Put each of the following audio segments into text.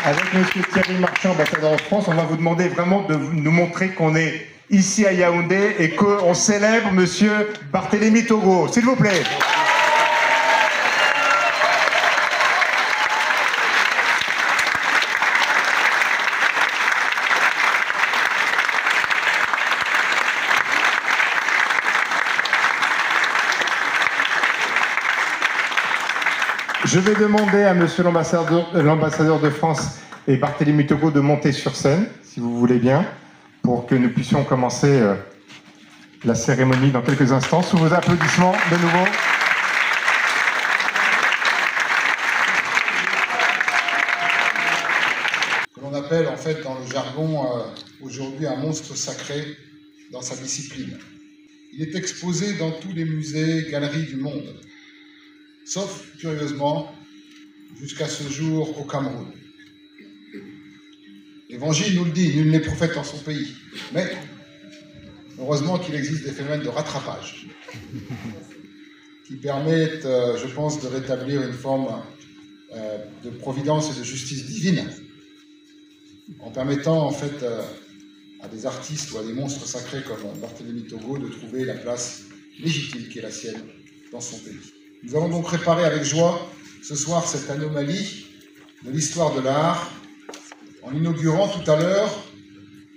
Avec M. Thierry Marchand, ambassadeur en France, on va vous demander vraiment de nous montrer qu'on est ici à Yaoundé et qu'on célèbre M. Barthélémy Togo. S'il vous plaît. Je vais demander à monsieur l'ambassadeur de France et Barthélémy Togo de monter sur scène, si vous voulez bien, pour que nous puissions commencer la cérémonie dans quelques instants. Sous vos applaudissements, de nouveau. Que l'on appelle en fait dans le jargon aujourd'hui un monstre sacré dans sa discipline. Il est exposé dans tous les musées, galeries du monde. Sauf, curieusement, jusqu'à ce jour au Cameroun. L'Évangile nous le dit, nul n'est prophète en son pays. Mais, heureusement qu'il existe des phénomènes de rattrapage qui permettent, je pense, de rétablir une forme de providence et de justice divine en permettant, en fait, à des artistes ou à des monstres sacrés comme Barthélémy Togo de trouver la place légitime qui est la sienne dans son pays. Nous allons donc préparer avec joie ce soir cette anomalie de l'histoire de l'art en inaugurant tout à l'heure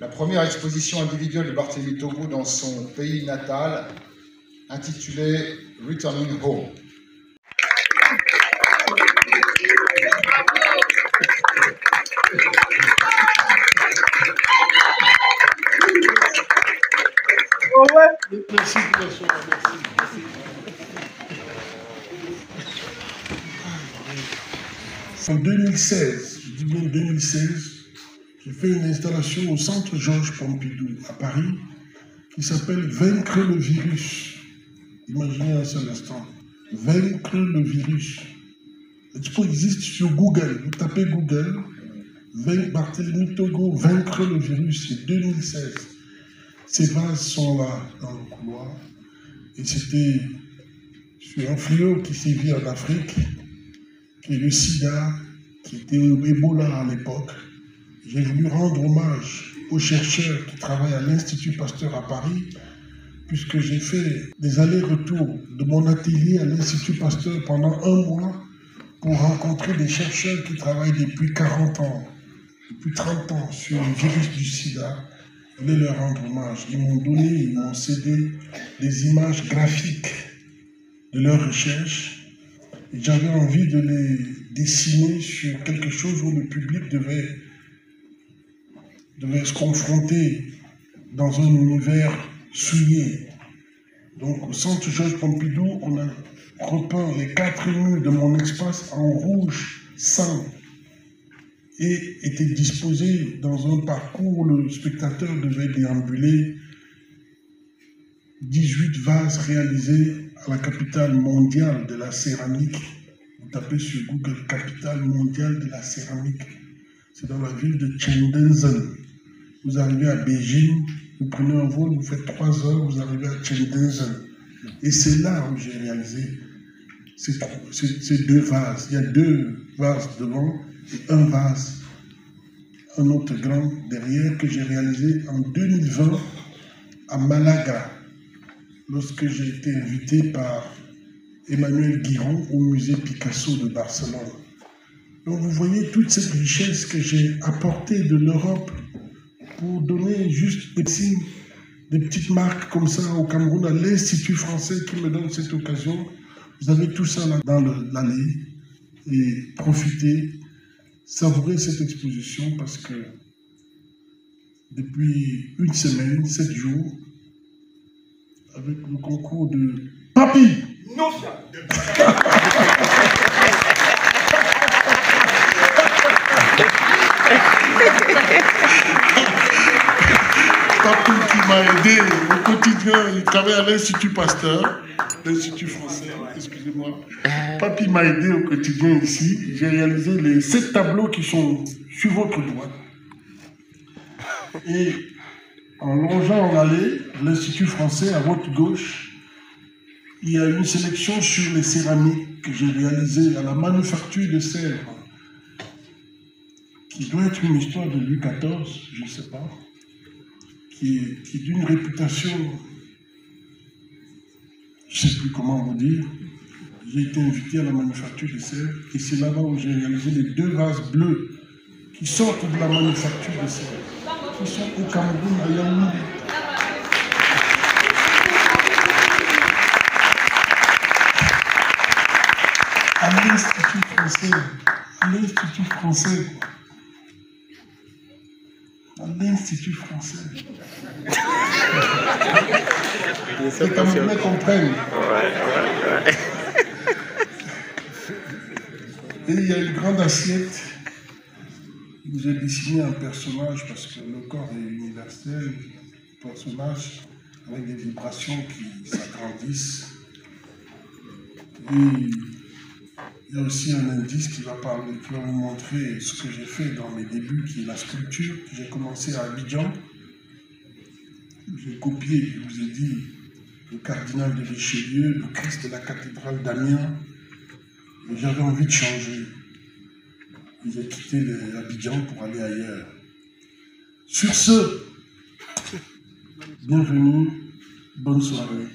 la première exposition individuelle de Barthélémy Togo dans son pays natal intitulée Returning Home. Merci. En 2016, je dis bien 2016, j'ai fait une installation au Centre Georges Pompidou à Paris qui s'appelle Vaincre le virus. Imaginez un seul instant. Vaincre le virus. L'expo existe sur Google. Vous tapez Google, Barthélémy Togo, Vaincre le virus, c'est 2016. Ces vases sont là dans le couloir. Et c'était sur un fléau qui sévit en Afrique, qui est le sida, qui était Ebola à l'époque. J'ai voulu rendre hommage aux chercheurs qui travaillent à l'Institut Pasteur à Paris, puisque j'ai fait des allers-retours de mon atelier à l'Institut Pasteur pendant 1 mois pour rencontrer des chercheurs qui travaillent depuis 40 ans, depuis 30 ans sur le virus du sida. Je voulais leur rendre hommage. Ils m'ont cédé des images graphiques de leurs recherches. J'avais envie de les dessiner sur quelque chose où le public devait se confronter dans un univers souillé. Donc au Centre Georges Pompidou, on a repeint les 4 murs de mon espace en rouge sang et était disposé dans un parcours où le spectateur devait déambuler 18 vases réalisés à la capitale mondiale de la céramique. Vous tapez sur Google, capitale mondiale de la céramique. C'est dans la ville de Shenzhen. Vous arrivez à Beijing, vous prenez un vol, vous faites 3 heures, vous arrivez à Shenzhen. Et c'est là où j'ai réalisé ces 2 vases. Il y a 2 vases devant et un vase, un autre grand derrière, que j'ai réalisé en 2020 à Malaga, lorsque j'ai été invité par Emmanuel Guiron au musée Picasso de Barcelone. Donc vous voyez toute cette richesse que j'ai apportée de l'Europe pour donner juste des petites marques comme ça au Cameroun, à l'Institut français qui me donne cette occasion. Vous avez tout ça là dans l'allée et profitez, savourez cette exposition parce que depuis 1 semaine, 7 jours, avec le concours de Papi. Non. Papi qui m'a aidé au quotidien, il travaille à l'Institut Pasteur, l'Institut français, excusez-moi. Papi m'a aidé au quotidien ici. J'ai réalisé les 7 tableaux qui sont sur votre droite. Et en longeant l'allée, l'Institut français à votre gauche, il y a une sélection sur les céramiques que j'ai réalisées à la manufacture de Sèvres. qui doit être une histoire de Louis XIV, je ne sais pas, qui est d'une réputation, je ne sais plus comment vous dire. J'ai été invité à la manufacture de Sèvres et c'est là-bas où j'ai réalisé les 2 vases bleus qui sortent de la manufacture de Sèvres, qui sont au Cameroun, à Yaoundé. À l'Institut français, à l'Institut français, à l'Institut français. Les Camerounais comprennent. Et il y a une grande assiette où j'ai dessiné un personnage parce que le corps est universel, un personnage avec des vibrations qui s'agrandissent. Et il y a aussi un indice qui va vous montrer ce que j'ai fait dans mes débuts, qui est la sculpture. J'ai commencé à Abidjan. J'ai copié, je vous ai dit, le cardinal de Richelieu, le Christ de la cathédrale d'Amiens. Et j'avais envie de changer. J'ai quitté Abidjan pour aller ailleurs. Sur ce, bienvenue, bonne soirée.